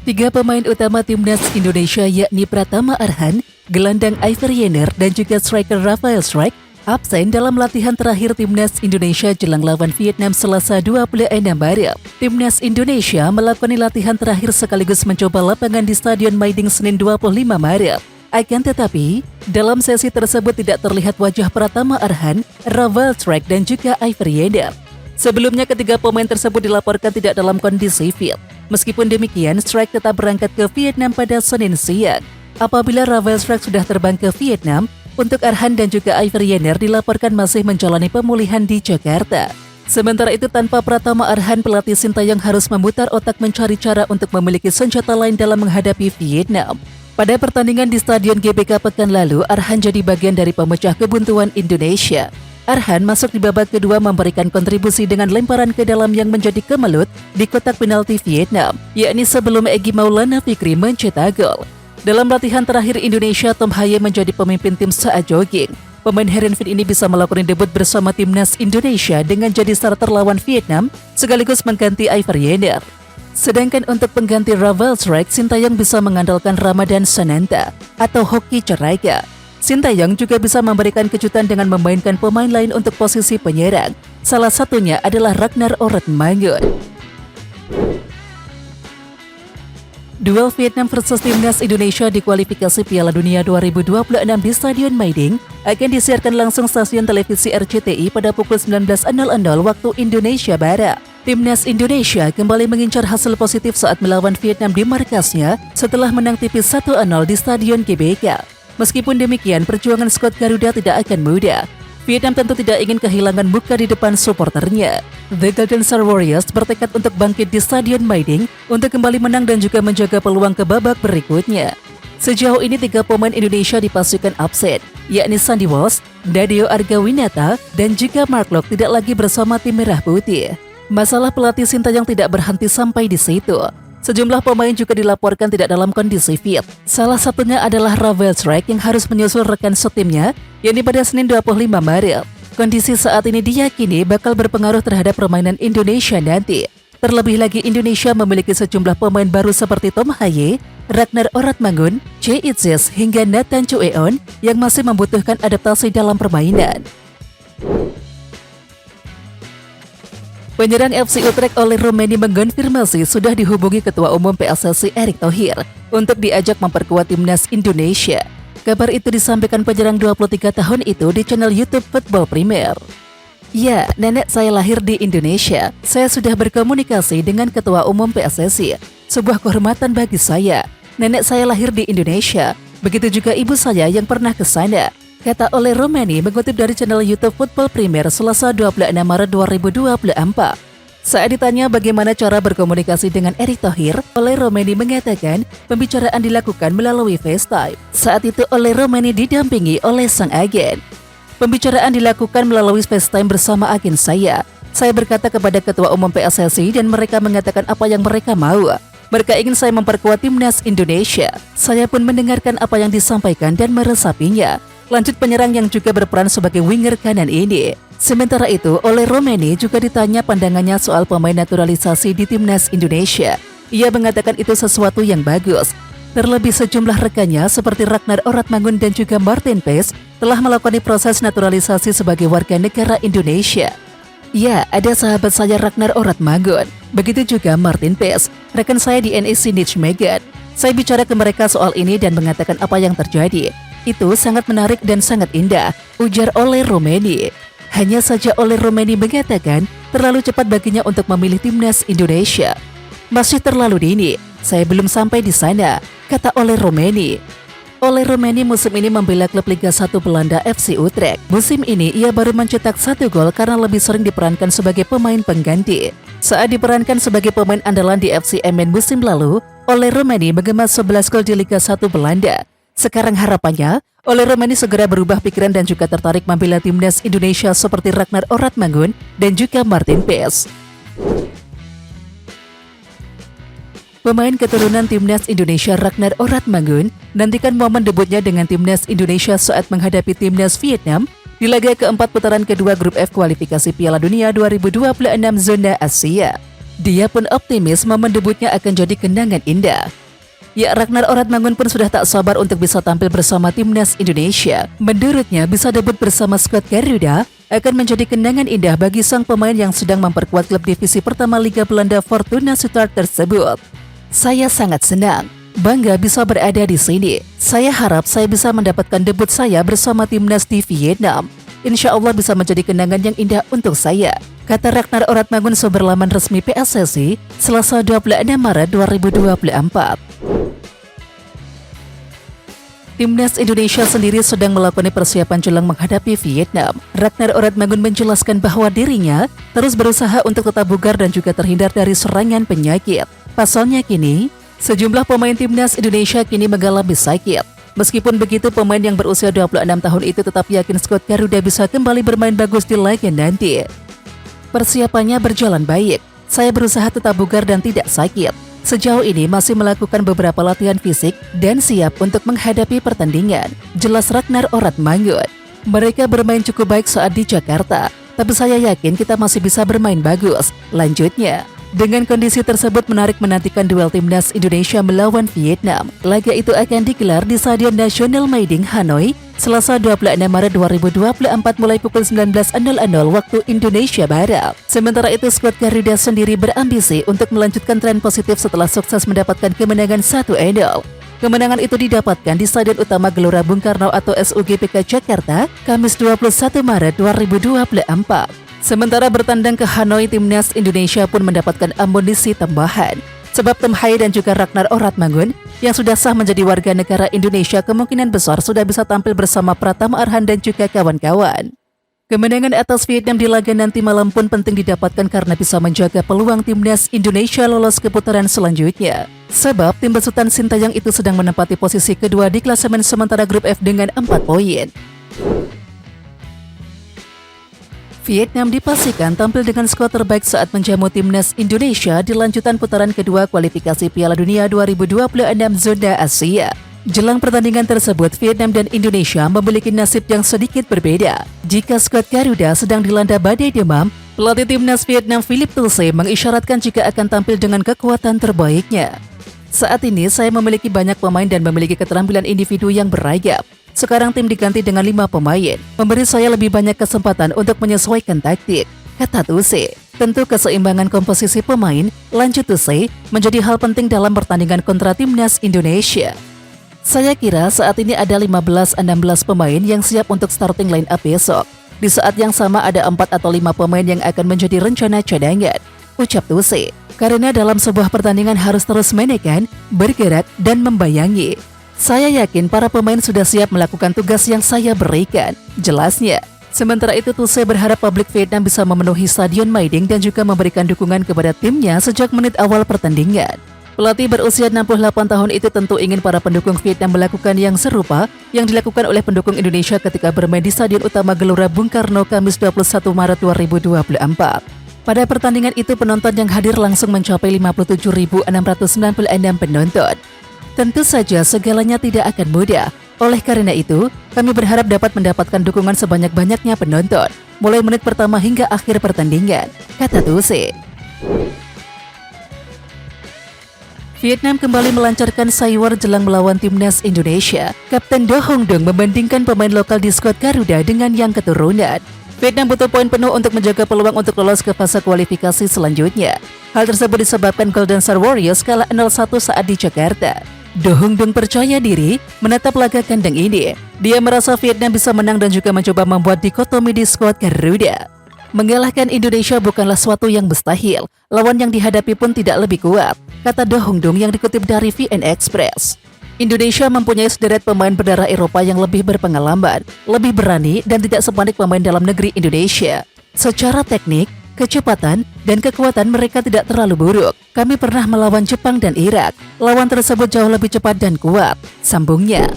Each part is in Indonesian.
Tiga pemain utama timnas Indonesia yakni Pratama Arhan, gelandang Iver Jenner, dan juga striker Rafael Strijk absen dalam latihan terakhir timnas Indonesia jelang lawan Vietnam Selasa 26 Maret. Timnas Indonesia melakukan latihan terakhir sekaligus mencoba lapangan di Stadion Maiding Senin 25 Maret. Akan tetapi, dalam sesi tersebut tidak terlihat wajah Pratama Arhan, Rafael Strijk, dan juga Iver Jenner. Sebelumnya ketiga pemain tersebut dilaporkan tidak dalam kondisi fit. Meskipun demikian, Strijk tetap berangkat ke Vietnam pada Senin siang. Apabila Rafael Strijk sudah terbang ke Vietnam, untuk Arhan dan juga Iver Jenner dilaporkan masih menjalani pemulihan di Jakarta. Sementara itu tanpa Pratama Arhan, pelatih Sintayong harus memutar otak mencari cara untuk memiliki senjata lain dalam menghadapi Vietnam. Pada pertandingan di Stadion GBK pekan lalu, Arhan jadi bagian dari pemecah kebuntuan Indonesia. Arhan masuk di babak kedua memberikan kontribusi dengan lemparan ke dalam yang menjadi kemelut di kotak penalti Vietnam, yakni sebelum Egy Maulana Fikri mencetak gol. Dalam latihan terakhir Indonesia, Tom Haye menjadi pemimpin tim saat jogging. Pemain Heerenveen ini bisa melakukan debut bersama timnas Indonesia dengan jadi starter lawan Vietnam, sekaligus mengganti Iver Jenner. Sedangkan untuk pengganti Rafael Strijk, Sintayong bisa mengandalkan Ramadan Sananta atau Hoki Caraica. Sintayong juga bisa memberikan kejutan dengan memainkan pemain lain untuk posisi penyerang. Salah satunya adalah Ragnar Oratmangun. Duel Vietnam versus Timnas Indonesia di kualifikasi Piala Dunia 2026 di Stadion Maiding akan disiarkan langsung stasiun televisi RCTI pada pukul 19.00 waktu Indonesia Barat. Timnas Indonesia kembali mengincar hasil positif saat melawan Vietnam di markasnya setelah menang tipis 1-0 di Stadion GBK. Meskipun demikian, perjuangan skuad Garuda tidak akan mudah. Vietnam tentu tidak ingin kehilangan muka di depan suporternya. The Golden Star Warriors bertekad untuk bangkit di Stadion Maiding untuk kembali menang dan juga menjaga peluang ke babak berikutnya. Sejauh ini tiga pemain Indonesia dipastikan absen, yakni Sandy Walsh, Dadeo Argawinata, dan juga Mark Locke tidak lagi bersama tim Merah Putih. Masalah pelatih Sintayong tidak berhenti sampai di situ. Sejumlah pemain juga dilaporkan tidak dalam kondisi fit. Salah satunya adalah Rafael Strijk yang harus menyusul rekan setimnya, yakni pada Senin 25 Maret. Kondisi saat ini diyakini bakal berpengaruh terhadap permainan Indonesia nanti. Terlebih lagi Indonesia memiliki sejumlah pemain baru seperti Tom Haye, Ragnar Oratmangun, Che Itzes, hingga Nathan Chueon yang masih membutuhkan adaptasi dalam permainan. Penyerang FC Utrecht Oleh Romeni mengkonfirmasi sudah dihubungi Ketua Umum PSSI Erick Thohir untuk diajak memperkuat timnas Indonesia. Kabar itu disampaikan penyerang 23 tahun itu di channel YouTube Football Premier. Ya, nenek saya lahir di Indonesia. Saya sudah berkomunikasi dengan Ketua Umum PSSI. Sebuah kehormatan bagi saya. Nenek saya lahir di Indonesia. Begitu juga ibu saya yang pernah ke sana, kata Oleh Romeni mengutip dari channel YouTube Football Premier Selasa 26 Maret 2024. Saat ditanya bagaimana cara berkomunikasi dengan Erick Thohir, Oleh Romeni mengatakan pembicaraan dilakukan melalui FaceTime. Saat itu Oleh Romeni didampingi oleh sang agen. Pembicaraan dilakukan melalui FaceTime bersama agen saya. Saya berkata kepada Ketua Umum PSSI dan mereka mengatakan apa yang mereka mau. Mereka ingin saya memperkuat timnas Indonesia. Saya pun mendengarkan apa yang disampaikan dan meresapinya. Lanjut penyerang yang juga berperan sebagai winger kanan ini. Sementara itu, Oleh Romeni juga ditanya pandangannya soal pemain naturalisasi di timnas Indonesia. Ia mengatakan itu sesuatu yang bagus. Terlebih sejumlah rekannya seperti Ragnar Oratmangun dan juga Martin Paes telah melakukan proses naturalisasi sebagai warga negara Indonesia. Ya, ada sahabat saya Ragnar Oratmangun. Begitu juga Martin Paes, rekan saya di NEC Nijmegen. Saya bicara ke mereka soal ini dan mengatakan apa yang terjadi. Itu sangat menarik dan sangat indah, ujar Oleh Romeni. Hanya saja Oleh Romeni mengatakan terlalu cepat baginya untuk memilih timnas Indonesia. Masih terlalu dini, saya belum sampai di sana, kata Oleh Romeni. Oleh Romeni musim ini membela klub Liga 1 Belanda FC Utrecht. Musim ini ia baru mencetak 1 gol karena lebih sering diperankan sebagai pemain pengganti. Saat diperankan sebagai pemain andalan di FC Emmen musim lalu, Oleh Romeni mengemas 11 gol di Liga 1 Belanda. Sekarang harapannya, Oleh Romeni segera berubah pikiran dan juga tertarik membela timnas Indonesia seperti Ragnar Oratmangun dan juga Martin Paes. Pemain keturunan timnas Indonesia Ragnar Oratmangun nantikan momen debutnya dengan timnas Indonesia saat menghadapi timnas Vietnam di laga keempat putaran kedua grup F kualifikasi Piala Dunia 2026 zona Asia. Dia pun optimis momen debutnya akan jadi kenangan indah. Ya, Ragnar Oratmangun pun sudah tak sabar untuk bisa tampil bersama timnas Indonesia. Menurutnya, bisa debut bersama skuad Garuda akan menjadi kenangan indah bagi sang pemain yang sedang memperkuat klub divisi pertama Liga Belanda Fortuna Sittard tersebut. Saya sangat senang, bangga bisa berada di sini. Saya harap saya bisa mendapatkan debut saya bersama timnas di Vietnam. Insya Allah bisa menjadi kenangan yang indah untuk saya, kata Ragnar Oratmangun berlaman resmi PSSI Selasa 26 Maret 2024. Timnas Indonesia sendiri sedang melakukan persiapan jelang menghadapi Vietnam. Ragnar Oratmangun menjelaskan bahwa dirinya terus berusaha untuk tetap bugar dan juga terhindar dari serangan penyakit. Pasalnya kini, sejumlah pemain timnas Indonesia kini mengalami sakit. Meskipun begitu, pemain yang berusia 26 tahun itu tetap yakin skuad Garuda bisa kembali bermain bagus di laga nanti. Persiapannya berjalan baik. Saya berusaha tetap bugar dan tidak sakit. Sejauh ini masih melakukan beberapa latihan fisik dan siap untuk menghadapi pertandingan, jelas Ragnar Oratmangun. Mereka bermain cukup baik saat di Jakarta, tapi saya yakin kita masih bisa bermain bagus, lanjutnya. Dengan kondisi tersebut menarik menantikan duel timnas Indonesia melawan Vietnam. Laga itu akan digelar di Stadion Nasional Mae Dinh, Hanoi, Selasa 26 Maret 2024 mulai pukul 19.00 waktu Indonesia Barat. Sementara itu, skuad Garuda sendiri berambisi untuk melanjutkan tren positif setelah sukses mendapatkan kemenangan 1-0. Kemenangan itu didapatkan di Stadion Utama Gelora Bung Karno atau SUGBK Jakarta, Kamis 21 Maret 2024. Sementara bertandang ke Hanoi, timnas Indonesia pun mendapatkan amunisi tambahan. Sebab Tom Hai dan juga Ragnar Oratmangun yang sudah sah menjadi warga negara Indonesia kemungkinan besar sudah bisa tampil bersama Pratama Arhan dan juga kawan-kawan. Kemenangan atas Vietnam di laga nanti malam pun penting didapatkan karena bisa menjaga peluang timnas Indonesia lolos ke putaran selanjutnya. Sebab tim besutan Sintayong itu sedang menempati posisi kedua di klasemen sementara grup F dengan 4 poin. Vietnam dipastikan tampil dengan skuad terbaik saat menjamu timnas Indonesia di lanjutan putaran kedua kualifikasi Piala Dunia 2026 zona Asia. Jelang pertandingan tersebut, Vietnam dan Indonesia memiliki nasib yang sedikit berbeda. Jika skuad Garuda sedang dilanda badai demam, pelatih timnas Vietnam Philip Thulse mengisyaratkan jika akan tampil dengan kekuatan terbaiknya. Saat ini saya memiliki banyak pemain dan memiliki keterampilan individu yang beragam. Sekarang tim diganti dengan 5 pemain, memberi saya lebih banyak kesempatan untuk menyesuaikan taktik, kata Thulse. Tentu keseimbangan komposisi pemain, lanjut Thulse, menjadi hal penting dalam pertandingan kontra timnas Indonesia. Saya kira saat ini ada 15-16 pemain yang siap untuk starting line up besok. Di saat yang sama ada 4 atau 5 pemain yang akan menjadi rencana cadangan, ucap Thulse. Karena dalam sebuah pertandingan harus terus menekan, bergerak, dan membayangi. Saya yakin para pemain sudah siap melakukan tugas yang saya berikan, jelasnya. Sementara itu, Thulse berharap publik Vietnam bisa memenuhi Stadion Mae Dinh dan juga memberikan dukungan kepada timnya sejak menit awal pertandingan. Pelatih berusia 68 tahun itu tentu ingin para pendukung Vietnam melakukan yang serupa yang dilakukan oleh pendukung Indonesia ketika bermain di Stadion Utama Gelora Bung Karno Kamis 21 Maret 2024. Pada pertandingan itu, penonton yang hadir langsung mencapai 57.696 penonton. Tentu saja segalanya tidak akan mudah. Oleh karena itu, kami berharap dapat mendapatkan dukungan sebanyak-banyaknya penonton, mulai menit pertama hingga akhir pertandingan, kata Thulse. Vietnam kembali melancarkan sayur jelang melawan timnas Indonesia. Kapten Do Hong Dong membandingkan pemain lokal di skuad Garuda dengan yang keturunan. Vietnam butuh poin penuh untuk menjaga peluang untuk lolos ke fase kualifikasi selanjutnya. Hal tersebut disebabkan Golden Star Warriors kalah 0-1 saat di Jakarta. Do Hong Dong percaya diri menatap laga kandang ini. Dia merasa Vietnam bisa menang dan juga mencoba membuat dikotomi di skuad Garuda. Mengalahkan Indonesia bukanlah suatu yang mustahil. Lawan yang dihadapi pun tidak lebih kuat, kata Do Hong Dong yang dikutip dari VN Express. Indonesia mempunyai sederet pemain berdarah Eropa yang lebih berpengalaman, lebih berani, dan tidak sepanik pemain dalam negeri Indonesia. Secara teknik, kecepatan, dan kekuatan mereka tidak terlalu buruk. Kami pernah melawan Jepang dan Irak. Lawan tersebut jauh lebih cepat dan kuat, sambungnya.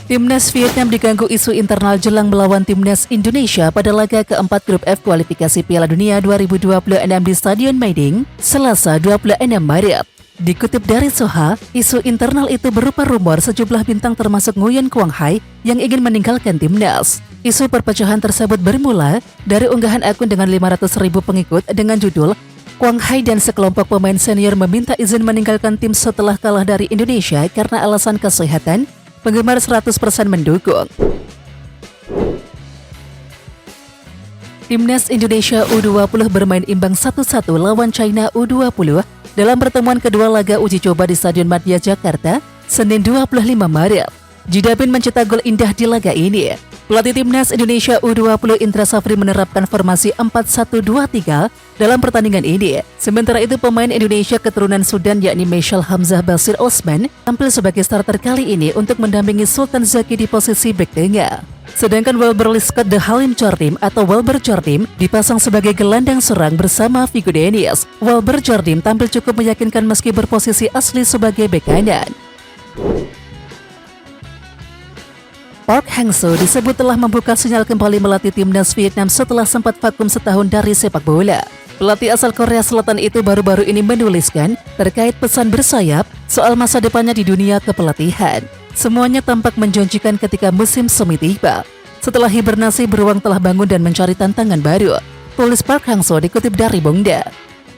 Timnas Vietnam diganggu isu internal jelang melawan timnas Indonesia pada laga keempat grup F kualifikasi Piala Dunia 2026 di Stadion Mae Dinh, Selasa 26 Maret. Dikutip dari Soha, isu internal itu berupa rumor sejumlah bintang termasuk Nguyen Quang Hai yang ingin meninggalkan timnas. Isu perpecahan tersebut bermula dari unggahan akun dengan 500.000 pengikut dengan judul Quang Hai dan sekelompok pemain senior meminta izin meninggalkan tim setelah kalah dari Indonesia karena alasan kesehatan. Penggemar 100% mendukung. Timnas Indonesia U20 bermain imbang 1-1 lawan China U20 dalam pertemuan kedua laga uji coba di Stadion Madia Jakarta, Senin 25 Maret. Jidapin mencetak gol indah di laga ini. Pelatih Timnas Indonesia U20 Indra Safri menerapkan formasi 4-1-2-3 dalam pertandingan ini. Sementara itu pemain Indonesia keturunan Sudan yakni Meishal Hamzah Basir Osman tampil sebagai starter kali ini untuk mendampingi Sultan Zaki di posisi bek tengah. Sedangkan Welber Scott The Halim Jardim atau Welber Jardim dipasang sebagai gelandang serang bersama Vigo Dennis. Welber Jardim tampil cukup meyakinkan meski berposisi asli sebagai bek kanan. Park Hang-seo disebut telah membuka sinyal kembali melatih timnas Vietnam setelah sempat vakum setahun dari sepak bola. Pelatih asal Korea Selatan itu baru-baru ini menuliskan terkait pesan bersayap soal masa depannya di dunia kepelatihan. Semuanya tampak menjanjikan ketika musim semi tiba. Setelah hibernasi, beruang telah bangun dan mencari tantangan baru. Tulis Park Hang-seo dikutip dari Bongda.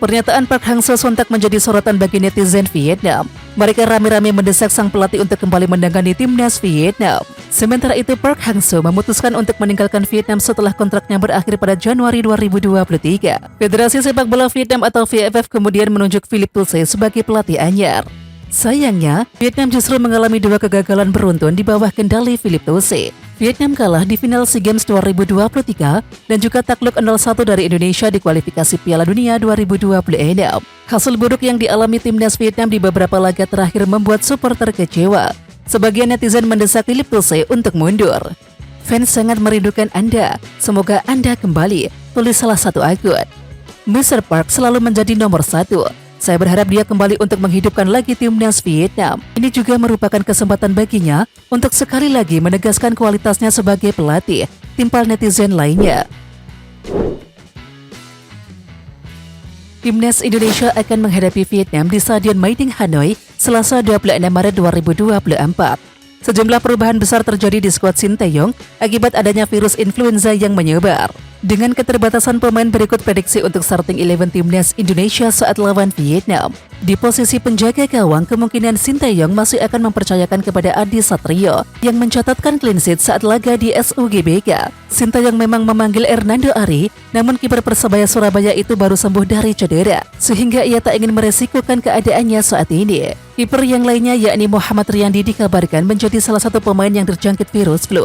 Pernyataan Park Hang-seo sontak menjadi sorotan bagi netizen Vietnam. Mereka rame-rame mendesak sang pelatih untuk kembali menangani timnas Vietnam. Sementara itu Park Hang-seo memutuskan untuk meninggalkan Vietnam setelah kontraknya berakhir pada Januari 2023. Federasi Sepak Bola Vietnam atau VFF kemudian menunjuk Philip Thusay sebagai pelatih anyar. Sayangnya, Vietnam justru mengalami 2 kegagalan beruntun di bawah kendali Philip Thusay. Vietnam kalah di final SEA Games 2023 dan juga takluk 0-1 dari Indonesia di kualifikasi Piala Dunia 2026. Hasil buruk yang dialami timnas Vietnam di beberapa laga terakhir membuat supporter kecewa. Sebagian netizen mendesak Philip Thusay untuk mundur. Fans sangat merindukan Anda, semoga Anda kembali, tulis salah satu akun. Mr. Park selalu menjadi nomor 1. Saya berharap dia kembali untuk menghidupkan lagi timnas Vietnam. Ini juga merupakan kesempatan baginya untuk sekali lagi menegaskan kualitasnya sebagai pelatih, timpal netizen lainnya. Timnas Indonesia akan menghadapi Vietnam di Stadion Mai Ding Hanoi, Selasa 26 Maret 2024. Sejumlah perubahan besar terjadi di skuad Sinteyong akibat adanya virus influenza yang menyebar. Dengan keterbatasan pemain, berikut prediksi untuk starting 11 timnas Indonesia saat lawan Vietnam. Di posisi penjaga gawang, kemungkinan Sinteyong masih akan mempercayakan kepada Adi Satrio yang mencatatkan clean sheet saat laga di SUGBK. Sinteyong memang memanggil Hernando Ari, namun kiper Persebaya Surabaya itu baru sembuh dari cedera, sehingga ia tak ingin meresikukan keadaannya saat ini. Kiper yang lainnya yakni Muhammad Riyandi dikabarkan menjadi salah satu pemain yang terjangkit virus flu.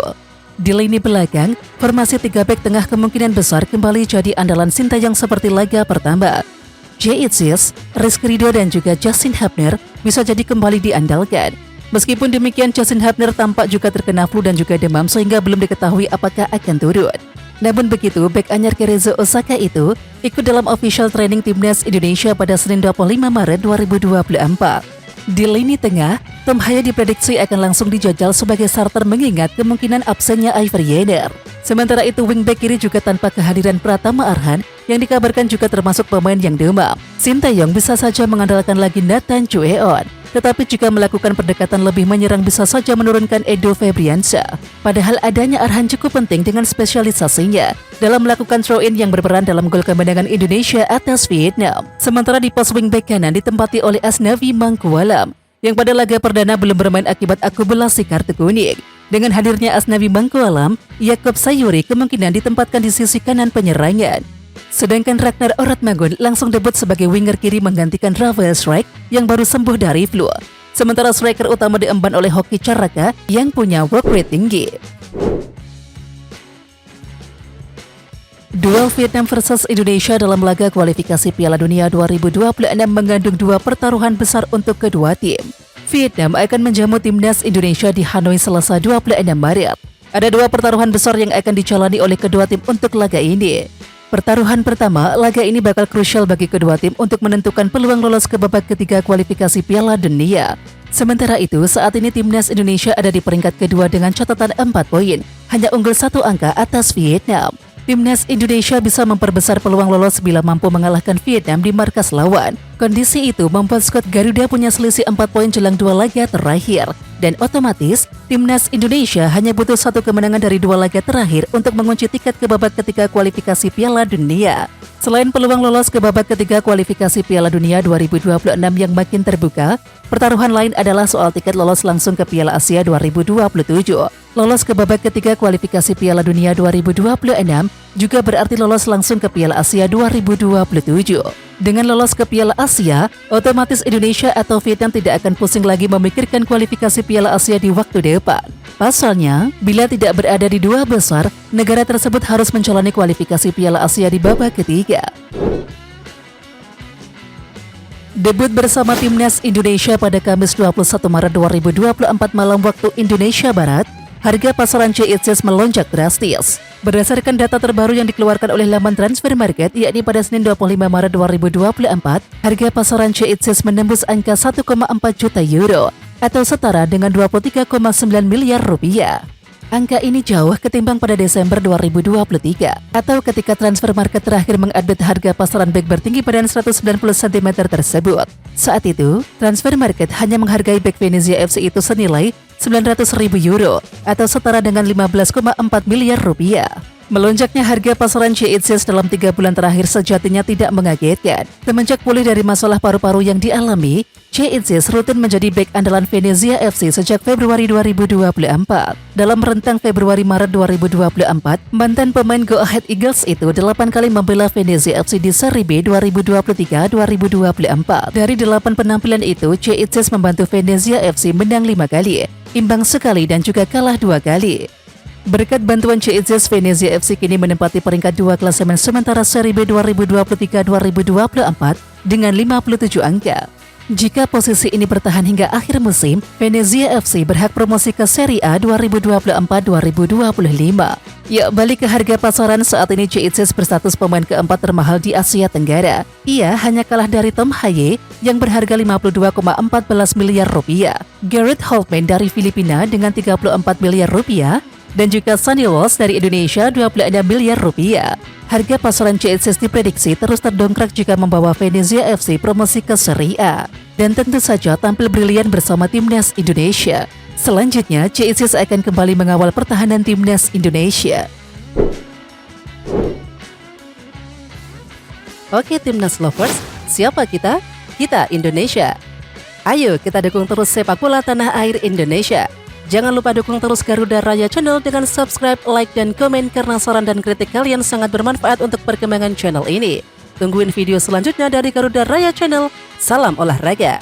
Di lini belakang, formasi 3 bek tengah kemungkinan besar kembali jadi andalan Sinteyong seperti laga pertama. Jay Itzis, Rizky Ridho dan juga Justin Hubner bisa jadi kembali diandalkan. Meskipun demikian, Justin Hubner tampak juga terkena flu dan juga demam sehingga belum diketahui apakah akan turun. Namun begitu, bek anyar Kerezo Osaka itu ikut dalam official training timnas Indonesia pada Senin 25 Maret 2024. Di lini tengah, Tom Haya diprediksi akan langsung dijajal sebagai starter mengingat kemungkinan absennya Iver Yener. Sementara itu wingback kiri juga tanpa kehadiran Pratama Arhan yang dikabarkan juga termasuk pemain yang demam. Sinteyong bisa saja mengandalkan lagi Nathan Chueon, tetapi jika melakukan pendekatan lebih menyerang bisa saja menurunkan Edo Febriansyah. Padahal adanya Arhan cukup penting dengan spesialisasinya dalam melakukan throw-in yang berperan dalam gol kemenangan Indonesia atas Vietnam. Sementara di pos wingback kanan ditempati oleh Asnawi Mangkualam yang pada laga perdana belum bermain akibat akumulasi kartu kuning. Dengan hadirnya Asnawi Mangkualam, Yakob Sayuri kemungkinan ditempatkan di sisi kanan penyerangan. Sedangkan Ragnar Oratmangun langsung debut sebagai winger kiri menggantikan Rafael Strike yang baru sembuh dari flu. Sementara striker utama diemban oleh Hoki Caraka yang punya work rate tinggi. Duel Vietnam versus Indonesia dalam laga kualifikasi Piala Dunia 2026 mengandung 2 pertaruhan besar untuk kedua tim. Vietnam akan menjamu timnas Indonesia di Hanoi Selasa 26 Maret. Ada 2 pertaruhan besar yang akan dijalani oleh kedua tim untuk laga ini. Pertaruhan pertama, laga ini bakal krusial bagi kedua tim untuk menentukan peluang lolos ke babak ketiga kualifikasi Piala Dunia. Sementara itu, saat ini timnas Indonesia ada di peringkat kedua dengan catatan 4 poin, hanya unggul 1 angka atas Vietnam. Timnas Indonesia bisa memperbesar peluang lolos bila mampu mengalahkan Vietnam di markas lawan. Kondisi itu membuat skuad Garuda punya selisih 4 poin jelang 2 laga terakhir Dan otomatis, Timnas Indonesia hanya butuh satu kemenangan dari 2 laga terakhir untuk mengunci tiket ke babak ketiga kualifikasi Piala Dunia. Selain peluang lolos ke babak ketiga kualifikasi Piala Dunia 2026 yang makin terbuka, pertaruhan lain adalah soal tiket lolos langsung ke Piala Asia 2027. Lolos ke babak ketiga kualifikasi Piala Dunia 2026 juga berarti lolos langsung ke Piala Asia 2027. Dengan lolos ke Piala Asia, otomatis Indonesia atau Vietnam tidak akan pusing lagi memikirkan kualifikasi Piala Asia di waktu depan. Pasalnya, bila tidak berada di 2 besar, negara tersebut harus menjalani kualifikasi Piala Asia di babak ketiga. Debut bersama Timnas Indonesia pada Kamis 21 Maret 2024 malam waktu Indonesia Barat, harga pasaran CICS melonjak drastis. Berdasarkan data terbaru yang dikeluarkan oleh laman Transfer Market, yakni pada Senin 25 Maret 2024, harga pasaran CICS menembus angka 1,4 juta euro atau setara dengan 23,9 miliar rupiah. Angka ini jauh ketimbang pada Desember 2023 atau ketika Transfer Market terakhir mengupdate harga pasaran bag bertinggi badan 190 cm tersebut. Saat itu, Transfer Market hanya menghargai bag Venezia FC itu senilai 900.000 euro atau setara dengan 15,4 miliar rupiah. Melonjaknya harga pasaran CICS dalam 3 bulan terakhir sejatinya tidak mengagetkan. Semenjak pulih dari masalah paru-paru yang dialami, CICS rutin menjadi bek andalan Venezia FC sejak Februari 2024. Dalam rentang Februari-Maret 2024, mantan pemain Go Ahead Eagles itu 8 kali membela Venezia FC di Serie B 2023-2024. Dari 8 penampilan itu, CICS membantu Venezia FC menang 5 kali, imbang sekali dan juga kalah 2 kali. Berkat bantuan CICS, Venezia FC kini menempati peringkat 2 klasemen sementara Serie B 2023-2024 dengan 57 angka. Jika posisi ini bertahan hingga akhir musim, Venezia FC berhak promosi ke Serie A 2024-2025. Yuk balik ke harga pasaran. Saat ini CICS berstatus pemain keempat termahal di Asia Tenggara. Ia hanya kalah dari Tom Haye yang berharga 52,14 miliar rupiah, Gareth Holtman dari Filipina dengan 34 miliar rupiah, dan juga Sunny Walsh dari Indonesia 26 miliar rupiah. Harga pasaran CICS diprediksi terus terdongkrak jika membawa Venezia FC promosi ke Serie A dan tentu saja tampil brilian bersama Timnas Indonesia. Selanjutnya, CICS akan kembali mengawal pertahanan Timnas Indonesia. Oke Timnas Lovers, siapa kita? Kita Indonesia. Ayo kita dukung terus sepak bola tanah air Indonesia. Jangan lupa dukung terus Garuda Raya Channel dengan subscribe, like, dan komen karena saran dan kritik kalian sangat bermanfaat untuk perkembangan channel ini. Tungguin video selanjutnya dari Garuda Raya Channel. Salam olahraga.